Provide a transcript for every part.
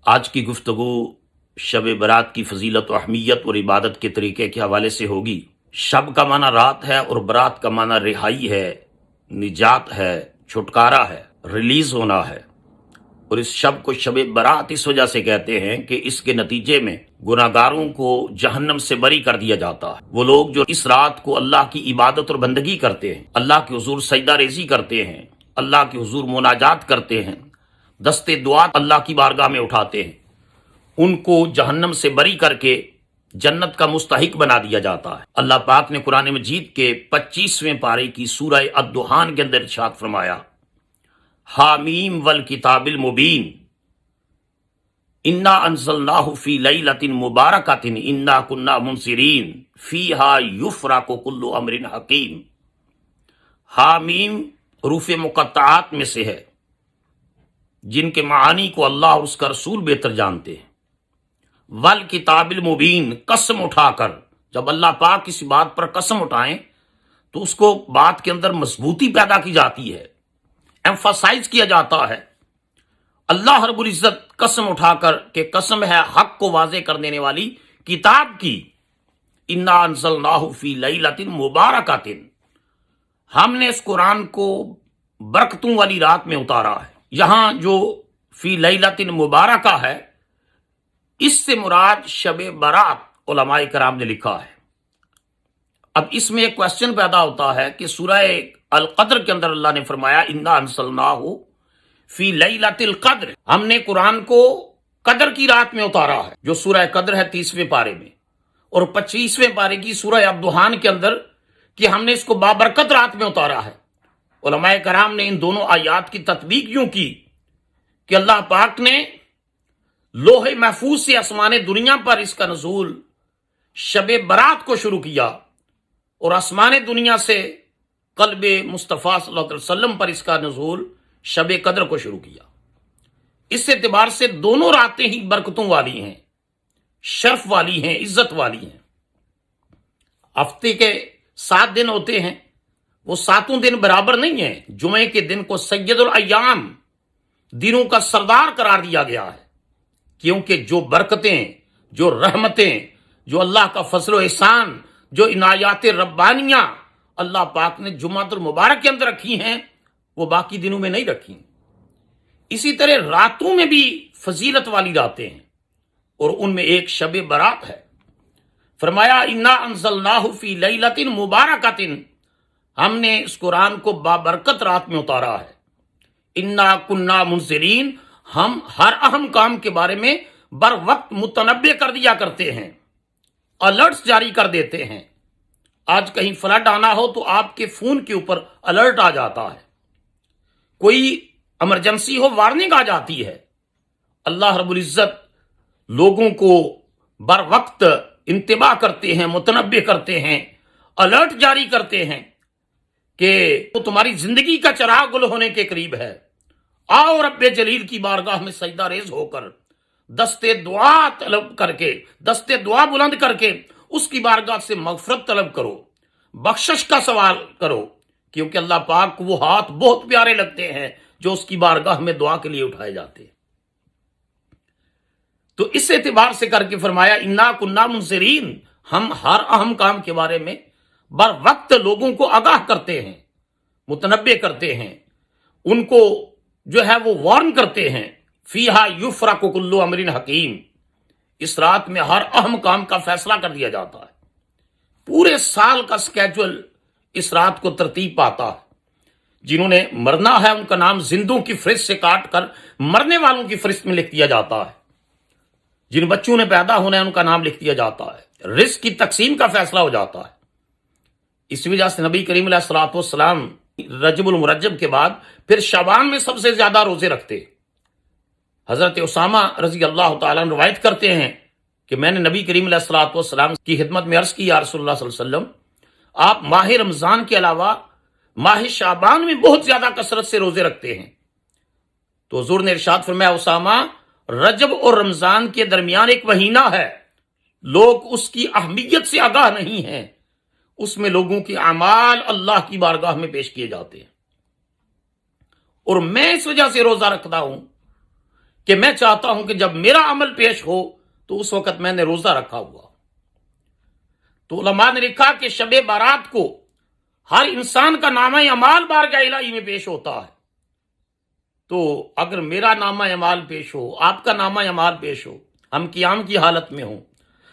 आज की गुफ्तगू शब बरात की फजीलत और अहमियत और इबादत के तरीके के हवाले से होगी। शब का माना रात है और बरात का माना रिहाई है, निजात है, छुटकारा है, रिलीज होना है। और इस शब को शब बरात इस वजह से कहते हैं कि इसके नतीजे में गुनाहगारों को जहन्नम से बरी कर दिया जाता है। वो लोग जो इस रात को अल्लाह की इबादत और बंदगी करते हैं, अल्लाह के हुजूर सजदा रेजी करते हैं, अल्लाह के हुजूर मुनाजात करते हैं, दस्ते दुआ अल्लाह की बारगाह में उठाते हैं, उनको जहन्नम से बरी करके जन्नत का मुस्तहिक बना दिया जाता है। अल्लाह पाक ने कुरान मजीद के 25वें पारे की सूरह अद-दुहान के अंदर इरशाद फरमाया, हामीम वल किताबिल मुबीन इन्ना अंज़लनाहु फी लैलतिन मुबारकतिन इन्ना कुन्ना मुनसिरीन फीहा युफ्रकु कुल्लु अमरिन हकीम। हामीम रूफ मुक़त्तआत में से है, जिनके मानी को अल्लाह और उसका रसूल बेहतर जानते हैं। वल किताबिल मुबीन, कसम उठाकर, जब अल्लाह पाक किसी बात पर कसम उठाएं तो उसको बात के अंदर मजबूती पैदा की जाती है, एम्फसाइज किया जाता है। अल्लाह रब्बुल इज्जत कसम उठाकर के कसम है हक को वाजे कर देने वाली किताब की, इन्ना अंज़लनाहु फी लैलतिन मुबारकतिन, हमने इस कुरान को बरकतों वाली रात में उतारा है। यहां जो फी लैलतिन मुबारका है, इससे मुराद शब बरात उलमाए कराम ने लिखा है। अब इसमें एक क्वेश्चन पैदा होता है कि सूरह अल कद्र के अंदर अल्लाह ने फरमाया इन्ना अंज़लनाहु फी लैलतिल कद्र, हमने कुरान को कद्र की रात में उतारा है, जो सूरह कद्र है 30वें पारे में, और 25वें पारे की सूरह अद-दुहान के अंदर कि हमने इसको बाबरकत रात में उतारा है। उलमाए कराम ने इन दोनों आयात की तत्बीक यूं की कि अल्लाह पाक ने लोहे महफूज से आसमान दुनिया पर इसका नजूल शब बरात को शुरू किया और आसमान दुनिया से कल्ब मुस्तफ़ा सल्लल्लाहु अलैहि वसल्लम पर इसका नजूल शब कद्र को शुरू किया। इस एतबार से दोनों रातें ही बरकतों वाली हैं, शर्फ वाली हैं, इज्जत वाली हैं। हफ्ते के 7 दिन होते हैं, वो 7 दिन बराबर नहीं है। जुमे के दिन को सैयदुल अय्याम, दिनों का सरदार करार दिया गया है, क्योंकि जो बरकतें, जो रहमतें, जो अल्लाह का फजल व एहसान, जो इनायात रब्बानियां अल्लाह पाक ने जुमातुल मुबारक के अंदर रखी हैं, वो बाकी दिनों में नहीं रखी। इसी तरह रातों में भी फजीलत वाली रातें हैं और उनमें एक शब बरात है। फरमाया इन्ना अंज़लनाहु फी लैलतिन मुबारकतिन, हमने इस कुरान को बाबरकत रात में उतारा है। इन्ना कुन्ना मुनसिरीन, हम हर अहम काम के बारे में बर वक्त मुतनब्बे कर दिया करते हैं, अलर्ट्स जारी कर देते हैं। आज कहीं फ्लड आना हो तो आपके फोन के ऊपर अलर्ट आ जाता है, कोई इमरजेंसी हो वार्निंग आ जाती है। अल्लाह रब्बुल इज्जत लोगों को बर वक्त इंतबा करते हैं, मुतनब्बे करते हैं, अलर्ट जारी करते हैं कि वो तुम्हारी जिंदगी का चराग गुल होने के करीब है। आओ रब्बे जलील की बारगाह में सजदा रेज होकर दस्ते दुआ तलब करके, दस्ते दुआ बुलंद करके उसकी बारगाह से मगफरत तलब करो, बख्शिश का सवाल करो, क्योंकि अल्लाह पाक को वो हाथ बहुत प्यारे लगते हैं जो उसकी बारगाह में दुआ के लिए उठाए जाते हैं। तो इस एतबार से करके फरमाया इन्ना कुन्ना मुनसिरीन, हम हर अहम काम के बारे में बर वक्त लोगों को आगाह करते हैं, मुतनब्बे करते हैं, उनको जो है वो वार्न करते हैं। फीहा युफ्रकु कुल्लु अमरिन हकीम, इस रात में हर अहम काम का फैसला कर दिया जाता है। पूरे साल का स्केड्यूल इस रात को तरतीब पाता है। जिन्होंने मरना है उनका नाम जिंदों की फहरिस्त से काट कर मरने वालों की फहरिस्त में लिख दिया जाता है। जिन बच्चों ने पैदा होना है उनका नाम लिख दिया जाता है। रिस्क की तकसीम का फैसला हो जाता है। इस वजह से नबी करीम अलैहिस्सलातु वस्सलाम रजबुल मुरज्जब के बाद फिर शबान में सबसे ज्यादा रोजे रखते। हजरत उसामा रजी अल्लाह तआला रवायत करते हैं कि मैंने नबी करीम अलैहिस्सलातु वस्सलाम की खिदमत में अर्ज की, या रसूलुल्लाह सल्लल्लाहु अलैहि वसल्लम, आप माह रमजान के अलावा माह शाबान में बहुत ज्यादा कसरत से रोजे रखते हैं। तो हुजूर ने इरशाद फरमाया, उसामा, रजब और रमजान के दरमियान एक महीना है, लोग उसकी अहमियत से आगाह नहीं हैं, उसमें लोगों के अमाल अल्लाह की बारगाह में पेश किए जाते हैं। और मैं इस वजह से रोजा रखता हूं کہ میں چاہتا ہوں کہ جب میرا عمل پیش ہو تو اس وقت میں نے روزہ رکھا ہوا۔ تو علماء نے لکھا کہ شب بارات کو ہر انسان کا نامہ اعمال بارگاہ الہی میں پیش ہوتا ہے۔ تو اگر میرا نامہ اعمال پیش ہو، آپ کا نامہ اعمال پیش ہو، ہم قیام کی حالت میں ہوں،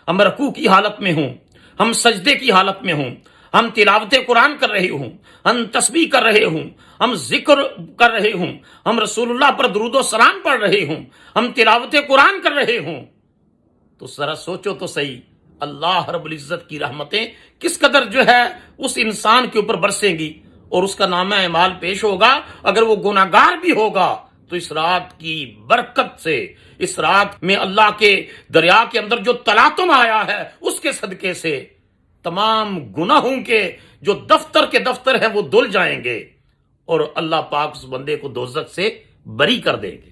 ہم رکوع کی حالت میں ہوں، ہم سجدے کی حالت میں ہوں، ہم تلاوت قرآن کر رہے ہوں، ہم تسبیح کر رہے ہوں، ہم ذکر کر رہے ہوں، ہم رسول اللہ پر درود و سلام پڑھ رہے ہوں، ہم تلاوت قرآن کر رہے ہوں، تو ذرا سوچو تو صحیح، اللہ رب العزت کی رحمتیں کس قدر جو ہے اس انسان کے اوپر برسیں گی، اور اس کا نامہ اعمال پیش ہوگا۔ اگر وہ گناہگار بھی ہوگا تو اس رات کی برکت سے، اس رات میں اللہ کے دریا کے اندر جو تلاطم آیا ہے اس کے صدقے سے تمام گناہوں کے جو دفتر ہیں وہ دھل جائیں گے، اور اللہ پاک اس بندے کو دوزخ سے بری کر دیں گے۔